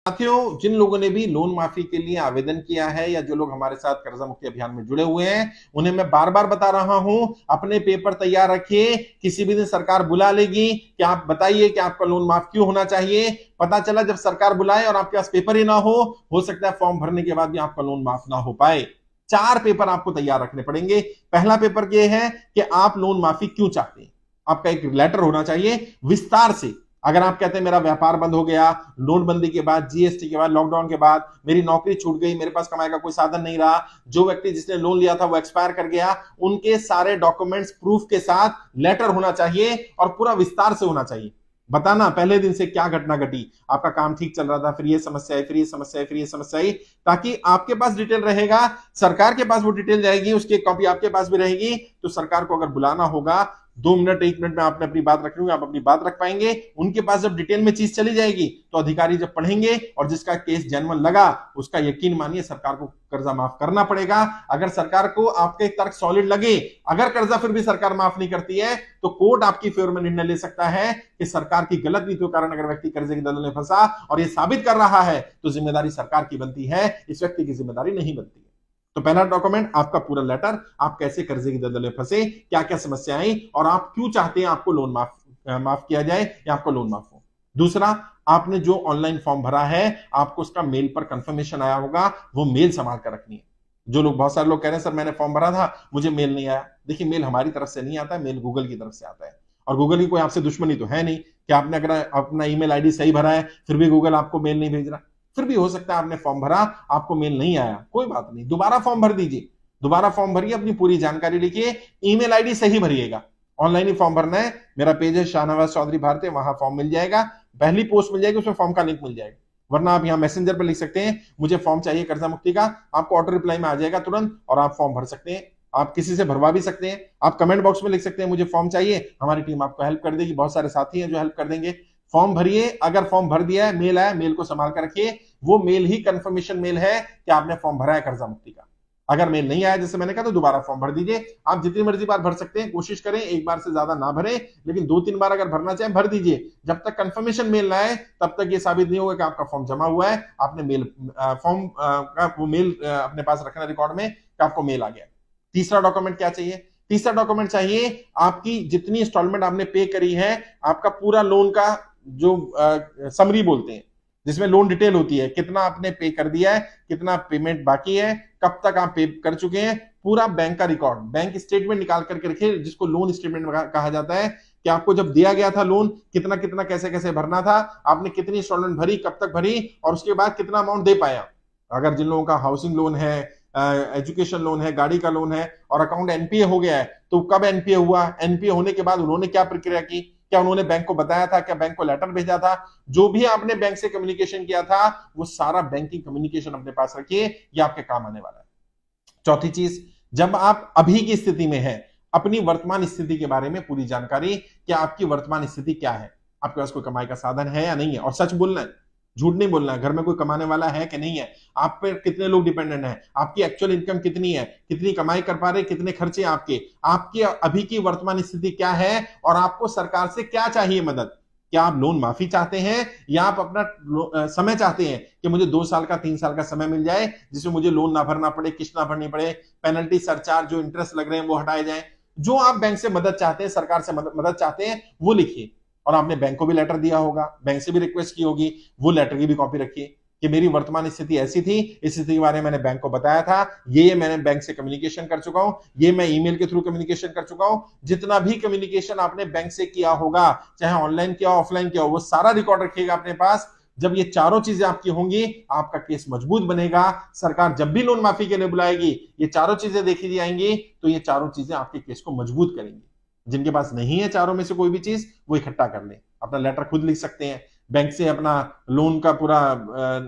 साथियों, जिन लोगों ने भी लोन माफी के लिए आवेदन किया है या जो लोग हमारे साथ कर्जा मुक्ति अभियान में जुड़े हुए हैं, उन्हें मैं बार बार बता रहा हूं, अपने पेपर तैयार रखिए। किसी भी दिन सरकार बुला लेगी कि आप बताइए कि आपका लोन माफ क्यों होना चाहिए। पता चला जब सरकार बुलाए और आपके पास पेपर ही ना हो सकता है फॉर्म भरने के बाद भी आपका लोन माफ ना हो पाए। 4 पेपर आपको तैयार रखने पड़ेंगे। पहला पेपर यह है कि आप लोन माफी क्यों चाहते हैं। आपका एक लेटर होना चाहिए विस्तार से। अगर आप कहते हैं मेरा व्यापार बंद हो गया, नोटबंदी के बाद, जीएसटी के बाद, लॉकडाउन के बाद मेरी नौकरी छूट गई, मेरे पास कमाई का कोई साधन नहीं रहा, जो व्यक्ति जिसने लोन लिया था वो एक्सपायर कर गया, उनके सारे डॉक्यूमेंट्स प्रूफ के साथ लेटर होना चाहिए और पूरा विस्तार से होना चाहिए। बताना पहले दिन से क्या घटना घटी, आपका काम ठीक चल रहा था, फिर ये समस्या आई, फिर ये समस्या आई, फिर ये समस्या आई, ताकि आपके पास डिटेल रहेगा, सरकार के पास वो डिटेल जाएगी, उसकी कॉपी आपके पास भी रहेगी। तो सरकार को अगर बुलाना होगा 2 मिनट 1 मिनट में आपने अपनी बात रखनी होगी, आप अपनी बात रख पाएंगे। उनके पास जब डिटेल में चीज चली जाएगी तो अधिकारी जब पढ़ेंगे और जिसका केस जेन्युइन लगा उसका यकीन मानिए सरकार को कर्जा माफ करना पड़ेगा। अगर सरकार को आपके तर्क सॉलिड लगे, अगर कर्जा फिर भी सरकार माफ नहीं करती है तो कोर्ट आपकी फेवर में निर्णय ले सकता है कि सरकार की गलत नीतियों के कारण अगर व्यक्ति कर्जे की दलदल में फंसा और यह साबित कर रहा है तो जिम्मेदारी सरकार की बनती है, इस व्यक्ति की जिम्मेदारी नहीं बनती है। तो पहला डॉक्यूमेंट आपका पूरा लेटर, आप कैसे कर्जे की दलदल में फंसे, क्या क्या समस्या आई और आप क्यों चाहते हैं आपको लोन माफ किया जाए या आपको लोन माफ हो। दूसरा, आपने जो ऑनलाइन फॉर्म भरा है आपको उसका मेल पर कंफर्मेशन आया होगा, वो मेल संभाल कर रखनी है। जो लोग, बहुत सारे लोग कह रहे हैं सर मैंने फॉर्म भरा था मुझे मेल नहीं आया। देखिए, मेल हमारी तरफ से नहीं आता है, मेल गूगल की तरफ से आता है और गूगल की कोई आपसे दुश्मनी तो है नहीं कि आपने अगर अपना ईमेल आईडी सही भरा है फिर भी गूगल आपको मेल नहीं भेज रहा। फिर भी हो सकता है आपने फॉर्म भरा, आपको मेल नहीं आया, कोई बात नहीं, दोबारा फॉर्म भर दीजिए, दोबारा फॉर्म भरिए, अपनी पूरी जानकारी लिखिए, ईमेल आईडी सही भरिएगा। ऑनलाइन ही फॉर्म भरना है। मेरा पेज है शाहनवाज चौधरी भारती, वहां फॉर्म मिल जाएगा, पहली पोस्ट मिल जाएगी, उसमें फॉर्म का लिंक मिल जाएगा। वरना आप यहाँ मैसेंजर पर लिख सकते हैं मुझे फॉर्म चाहिए कर्जा मुक्ति का, आपको ऑटो रिप्लाई में आ जाएगा तुरंत और आप फॉर्म भर सकते हैं। आप किसी से भरवा भी सकते हैं, आप कमेंट बॉक्स में लिख सकते हैं मुझे फॉर्म चाहिए, हमारी टीम आपको हेल्प कर देगी, बहुत सारे साथी हैं जो हेल्प कर देंगे। फॉर्म भरिए, अगर फॉर्म भर दिया है, मेल आया, मेल को संभाल कर रखिए, वो मेल ही कंफर्मेशन मेल है कि आपने फॉर्म भरा है कर्जा मुक्ति का। अगर मेल नहीं आया जैसे मैंने कहा तो दोबारा फॉर्म भर दीजिए। आप जितनी मर्जी बार भर सकते हैं, कोशिश करें एक बार से ज्यादा ना भरें, लेकिन 2-3 बार अगर भरना चाहें भर दीजिए। जब तक कंफर्मेशन मेल ना आए तब तक ये साबित नहीं होगा कि आपका फॉर्म जमा हुआ है, आपने मेल फॉर्म का वो मेल अपने पास रखना रिकॉर्ड में कि आपको मेल आ गया। तीसरा डॉक्यूमेंट क्या चाहिए? तीसरा डॉक्यूमेंट चाहिए आपकी जितनी इंस्टॉलमेंट आपने पे करी है, आपका पूरा लोन का जो समरी बोलते हैं, जिसमें लोन डिटेल होती है, कितना आपने पे कर दिया है, कितना पेमेंट बाकी है, कब तक आप पे कर चुके हैं, पूरा बैंक का रिकॉर्ड, बैंक स्टेटमेंट निकाल करके रखिए, जिसको लोन स्टेटमेंट कहा जाता है कि आपको जब दिया गया था लोन कितना कितना कैसे कैसे भरना था, आपने कितनी इंस्टॉलमेंट भरी, कब तक भरी और उसके बाद कितना अमाउंट दे पाया। अगर जिन लोगों का हाउसिंग लोन है, एजुकेशन लोन है, गाड़ी का लोन है और अकाउंट एनपीए हो गया है, तो कब एनपीए हुआ, एनपीए होने के बाद उन्होंने क्या प्रक्रिया की, क्या उन्होंने बैंक को बताया था, क्या बैंक को लेटर भेजा था, जो भी आपने बैंक से कम्युनिकेशन किया था वो सारा बैंकिंग कम्युनिकेशन अपने पास रखिए, ये आपके काम आने वाला है। चौथी चीज, जब आप अभी की स्थिति में है, अपनी वर्तमान स्थिति के बारे में पूरी जानकारी, क्या आपकी वर्तमान स्थिति क्या है, आपके पास कोई कमाई का साधन है या नहीं है, और सच बोलना है, झूठ नहीं बोलना है, घर में कोई कमाने वाला है कि नहीं है, आप पे कितने लोग डिपेंडेंट हैं, आपकी एक्चुअल इनकम कितनी है, कितनी कमाई कर पा रहे, कितने खर्चे आपके, आपकी अभी की वर्तमान स्थिति क्या है और आपको सरकार से क्या चाहिए मदद। क्या आप लोन माफी चाहते हैं या आप अपना समय चाहते हैं कि मुझे 2 साल का 3 साल का समय मिल जाए जिसमें मुझे लोन ना भरना पड़े, किस्त ना भरनी पड़े, पेनल्टी सरचार्ज जो इंटरेस्ट लग रहे हैं वो हटाए जाए। जो आप बैंक से मदद चाहते हैं, सरकार से मदद चाहते हैं, वो लिखिए। और आपने बैंक को भी लेटर दिया होगा, बैंक से भी रिक्वेस्ट की होगी, वो लेटर की भी कॉपी रखिए कि मेरी वर्तमान स्थिति ऐसी थी, इस स्थिति के बारे में मैंने बैंक को बताया था, ये मैंने बैंक से कम्युनिकेशन कर चुका हूं, ये मैं ईमेल के थ्रू कम्युनिकेशन कर चुका हूं। जितना भी कम्युनिकेशन आपने बैंक से किया होगा, चाहे ऑनलाइन किया हो, ऑफलाइन किया हो, वो सारा रिकॉर्ड रखिएगा अपने पास। जब ये चारों चीजें आपकी होंगी, आपका केस मजबूत बनेगा। सरकार जब भी लोन माफी के लिए बुलाएगी, ये चारों चीजें देखी जाएंगी, तो ये चारों चीजें आपके केस को मजबूत करेंगी। जिनके पास नहीं है चारों में से कोई भी चीज, वो इकट्ठा कर ले, अपना लेटर खुद लिख सकते हैं, बैंक से अपना लोन का पूरा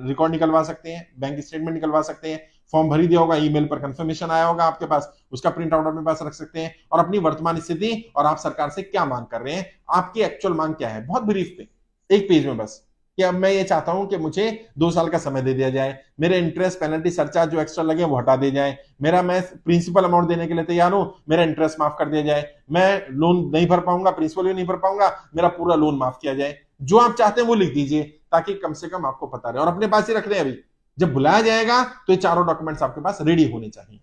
रिकॉर्ड निकलवा सकते हैं, बैंक स्टेटमेंट निकलवा सकते हैं, फॉर्म भरी दिया होगा, ईमेल पर कंफर्मेशन आया होगा आपके पास, उसका प्रिंट आउट अपने पास रख सकते हैं, और अपनी वर्तमान स्थिति और आप सरकार से क्या मांग कर रहे हैं, आपकी एक्चुअल मांग क्या है, बहुत ब्रीफ पे, एक पेज में बस, कि अब मैं ये चाहता हूं कि मुझे 2 साल का समय दे दिया जाए, मेरे इंटरेस्ट पेनल्टी सरचार्ज जो एक्स्ट्रा लगे वो हटा दिए जाए, मैं प्रिंसिपल अमाउंट देने के लिए तैयार हूं, मेरा इंटरेस्ट माफ कर दिया जाए, मैं लोन नहीं भर पाऊंगा, प्रिंसिपल भी नहीं भर पाऊंगा, मेरा पूरा लोन माफ किया जाए। जो आप चाहते हैं वो लिख दीजिए, ताकि कम से कम आपको पता रहे, और अपने पास ही रख रहे हैं। अभी जब बुलाया जाएगा तो ये चारों डॉक्यूमेंट्स आपके पास रेडी होने चाहिए।